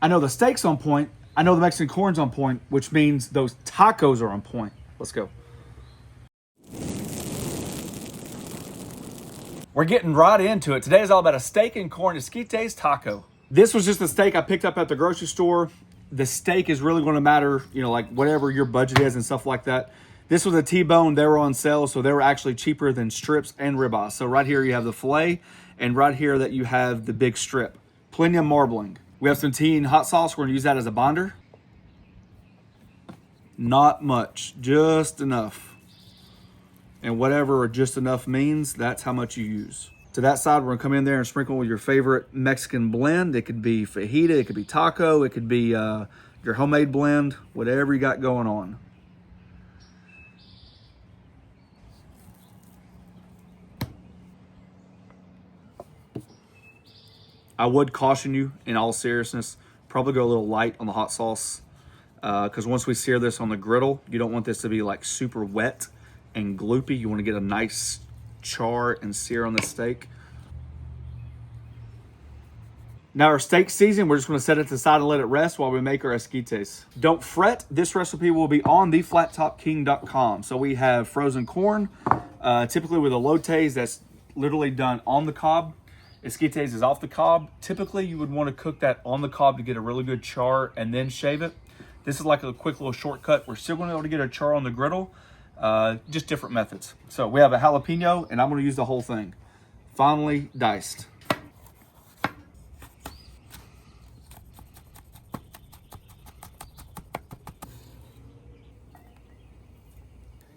I know the steak's on point. I know the Mexican corn's on point, which means those tacos are on point. Let's go. We're getting right into it. Today is all about a steak and corn esquites taco. This was just a steak I picked up at the grocery store. The steak is really going to matter, you know, like whatever your budget is and stuff like that. This was a T-bone. They were on sale, so they were actually cheaper than strips and ribeye. So right here you have the filet, and right here that you have the big strip. Plenty of marbling. We have some tea and hot sauce. We're going to use that as a binder. Not much, just enough. And whatever just enough means, that's how much you use. To that side, we're gonna come in there and sprinkle with your favorite Mexican blend. It could be fajita, it could be taco, it could be your homemade blend, whatever you got going on. I would caution you, in all seriousness, probably go a little light on the hot sauce, because once we sear this on the griddle, you don't want this to be like super wet and gloopy. You want to get a nice char and sear on the steak. Now our steak season, we're just going to set it to the side and let it rest while we make our esquites. Don't fret, this recipe will be on theflattopking.com. So we have frozen corn, typically with elotes, that's literally done on the cob. Esquites is off the cob. Typically you would want to cook that on the cob to get a really good char and then shave it. This is like a quick little shortcut. We're still going to be able to get a char on the griddle, just different methods. So we have a jalapeno, and I'm going to use the whole thing, finely diced.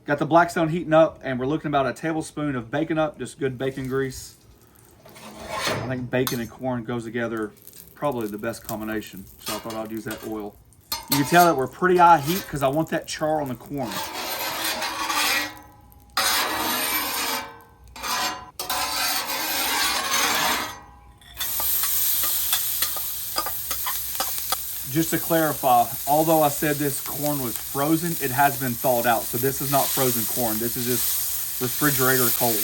Got the Blackstone heating up, and we're looking about a tablespoon of bacon up, just good bacon grease. I think bacon and corn goes together probably the best combination, so I thought I'd use that oil. You can tell that we're pretty high heat because I want that char on the corn. Just to clarify, although I said this corn was frozen, it has been thawed out. So this is not frozen corn. This is just refrigerator cold.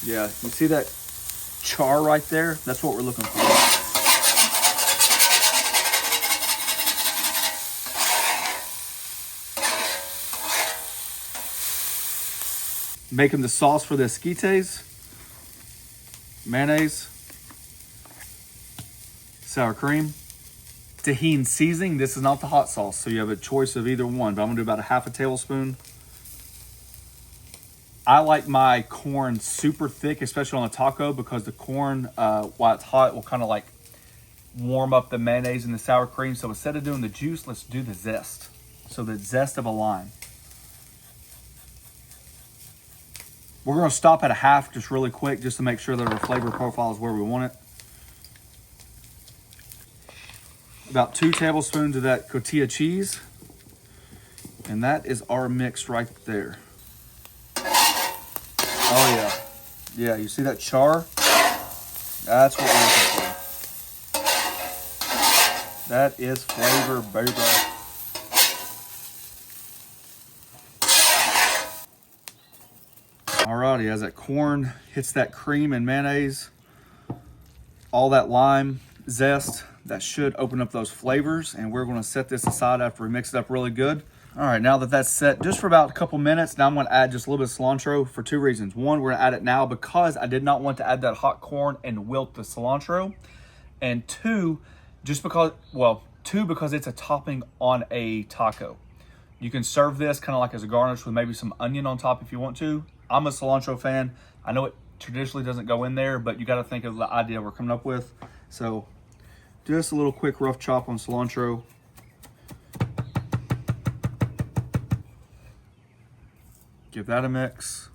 Yeah, you see that char right there? That's what we're looking for. Making the sauce for the esquites. Mayonnaise. Sour cream. Tahini seasoning. This is not the hot sauce, so you have a choice of either one, but I'm gonna do about a half a tablespoon. I like my corn super thick, especially on a taco, because the corn, while it's hot, will kind of like warm up the mayonnaise and the sour cream. So instead of doing the juice, let's do the zest. So the zest of a lime. We're gonna stop at a half just really quick, just to make sure that our flavor profile is where we want it. About 2 tablespoons of that cotija cheese. And that is our mix right there. Oh yeah. Yeah, you see that char? That's what we're looking for. That is flavor, baby. Alrighty, as that corn hits that cream and mayonnaise, all that lime zest, that should open up those flavors, and we're going to set this aside after we mix it up really good. All right, now that that's set just for about a couple minutes, now I'm going to add just a little bit of cilantro for 2 reasons. One, we're going to add it now because I did not want to add that hot corn and wilt the cilantro. And two, because it's a topping on a taco. You can serve this kind of like as a garnish with maybe some onion on top if you want to. I'm a cilantro fan. I know it traditionally doesn't go in there, but you got to think of the idea we're coming up with. So just a little quick rough chop on cilantro. Give that a mix,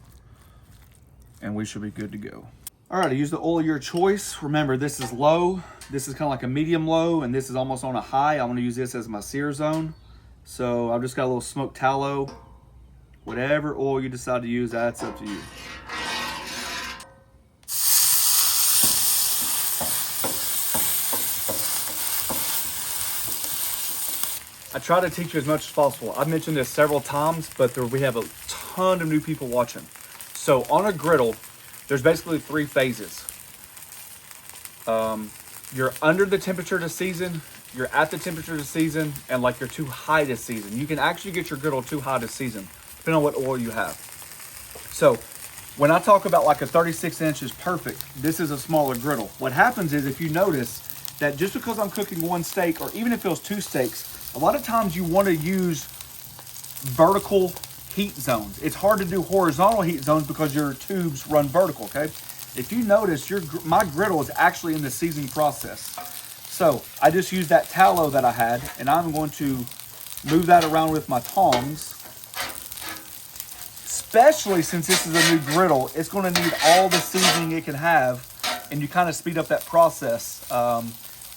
and we should be good to go. All right, use the oil of your choice. Remember, this is low. This is kind of like a medium low, and this is almost on a high. I'm gonna use this as my sear zone. So I've just got a little smoked tallow. Whatever oil you decide to use, that's up to you. I try to teach you as much as possible. I've mentioned this several times, but we have a ton of new people watching. So on a griddle, there's basically 3 phases. you're under the temperature to season, you're at the temperature to season, and like you're too high to season. You can actually get your griddle too high to season, depending on what oil you have. So when I talk about like a 36 inch is perfect, this is a smaller griddle. What happens is, if you notice that just because I'm cooking one steak, or even if it was two steaks, a lot of times you want to use vertical heat zones. It's hard to do horizontal heat zones because your tubes run vertical, okay? If you notice, my griddle is actually in the seasoning process. So I just used that tallow that I had, and I'm going to move that around with my tongs. Especially since this is a new griddle, it's going to need all the seasoning it can have, and you kind of speed up that process.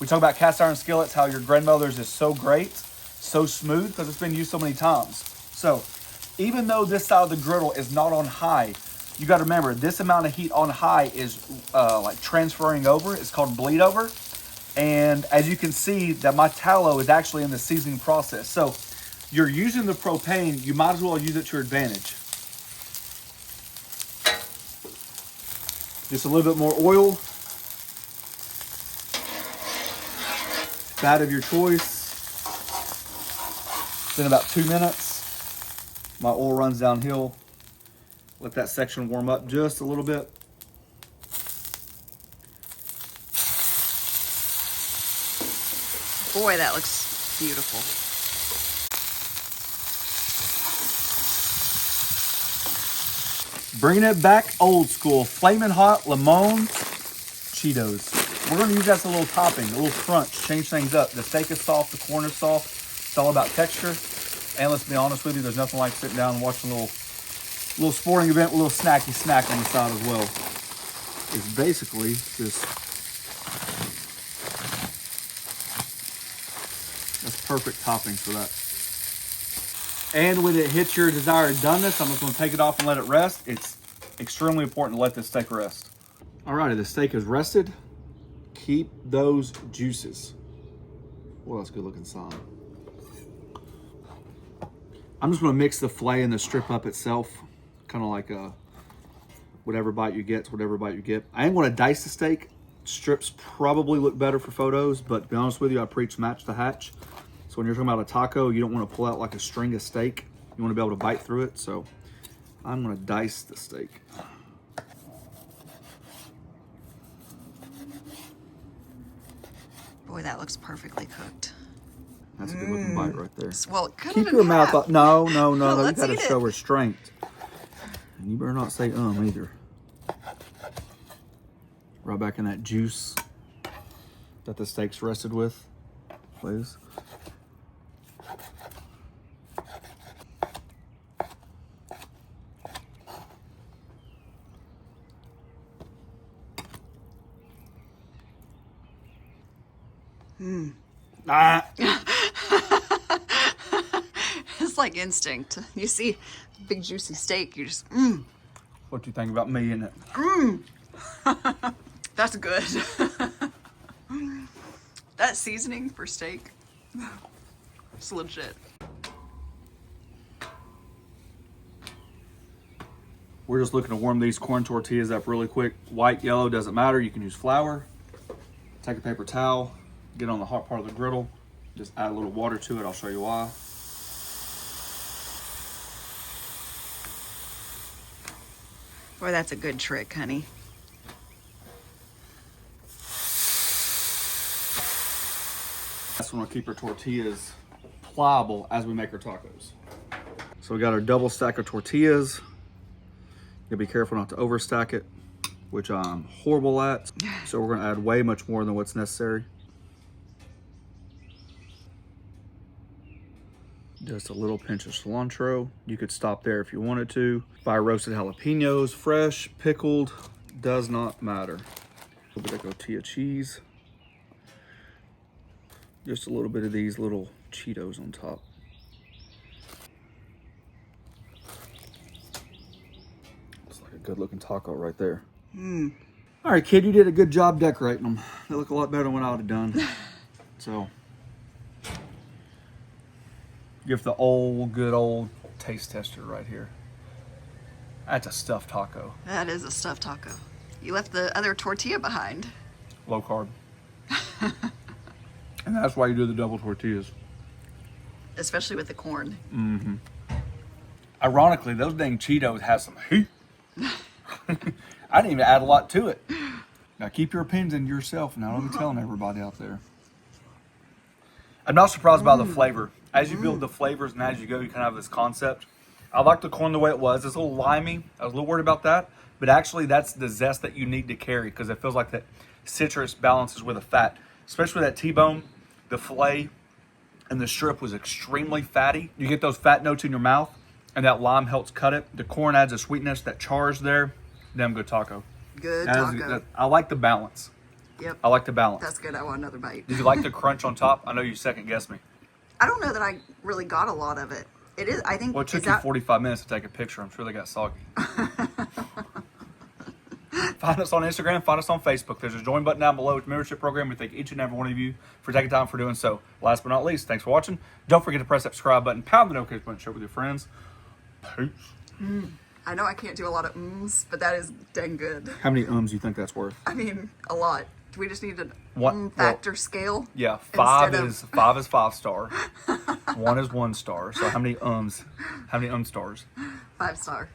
We talk about cast iron skillets, how your grandmother's is so great, so smooth, because it's been used so many times. So even though this side of the griddle is not on high, you got to remember, this amount of heat on high is like transferring over. It's called bleed over. And as you can see, that my tallow is actually in the seasoning process. So you're using the propane, you might as well use it to your advantage. Just a little bit more oil. Fat of your choice. Then about 2 minutes, my oil runs downhill. Let that section warm up just a little bit. Boy, that looks beautiful. Bringing it back old school, flaming hot lemon Cheetos. We're going to use that as a little topping, a little crunch, change things up. The steak is soft, the corn is soft. It's all about texture. And let's be honest with you, there's nothing like sitting down and watching a little sporting event with a little snacky snack on the side as well. It's basically just, that's perfect toppings for that. And when it hits your desired doneness, I'm just going to take it off and let it rest. It's extremely important to let this steak rest. Alrighty, the steak is rested. Keep those juices. Well, that's a good looking sign. I'm just going to mix the filet and the strip up itself. Kind of like whatever bite you get, whatever bite you get. I am going to dice the steak. Strips probably look better for photos, but to be honest with you, I preach match the hatch. So when you're talking about a taco, you don't want to pull out like a string of steak. You want to be able to bite through it. So I'm going to dice the steak. Boy, that looks perfectly cooked. That's a good looking bite right there. Well, cut Keep it your in mouth half. up. No. You Let's got to eat show it. restraint. And you better not say either. Right back in that juice that the steak's rested with, please. It's like instinct. You see big juicy steak, you just, What do you think about me in it? that's good. That seasoning for steak, it's legit. We're just looking to warm these corn tortillas up really quick. White, yellow, doesn't matter. You can use flour. Take a paper towel, get on the hot part of the griddle. Just add a little water to it. I'll show you why. Boy, that's a good trick, honey. That's when we'll keep our tortillas pliable as we make our tacos. So we got our double stack of tortillas. You gotta be careful not to overstack it, which I'm horrible at. So we're gonna add way much more than what's necessary. Just a little pinch of cilantro. You could stop there if you wanted to. Buy roasted jalapenos, fresh, pickled, does not matter. A little bit of tortilla cheese. Just a little bit of these little Cheetos on top. Looks like a good looking taco right there. All right, kid, you did a good job decorating them. They look a lot better than what I would have done. So, give the good old taste tester right here. That's a stuffed taco. That is a stuffed taco. You left the other tortilla behind. Low carb. And that's why you do the double tortillas. Especially with the corn. Mm-hmm. Ironically, those dang Cheetos have some heat. I didn't even add a lot to it. Now keep your opinions in yourself. Now let me telling everybody out there. I'm not surprised by the flavor. As you build the flavors and as you go, you kind of have this concept. I like the corn the way it was. It's a little limey. I was a little worried about that. But actually, that's the zest that you need to carry because it feels like that citrus balances with the fat. Especially with that T-bone, the filet, and the strip was extremely fatty. You get those fat notes in your mouth, and that lime helps cut it. The corn adds a sweetness, that char's there. Damn good taco. Good taco. I like the balance. Yep. I like the balance. That's good. I want another bite. Did you like the crunch on top? I know you second guessed me. I don't know that I really got a lot of it. It is, I think. Well, it took you 45 minutes to take a picture. I'm sure they got soggy. Find us on Instagram. Find us on Facebook. There's a join button down below. It's a membership program. We thank each and every one of you for taking time for doing so. Last but not least, thanks for watching. Don't forget to press that subscribe button, pound the notification button, share with your friends. Peace. I know I can't do a lot of ums, but that is dang good. How many do you think that's worth? I mean, a lot. Do we just need a factor scale? Yeah, five is 5-star. 1 is 1 star. So how many stars? 5 star.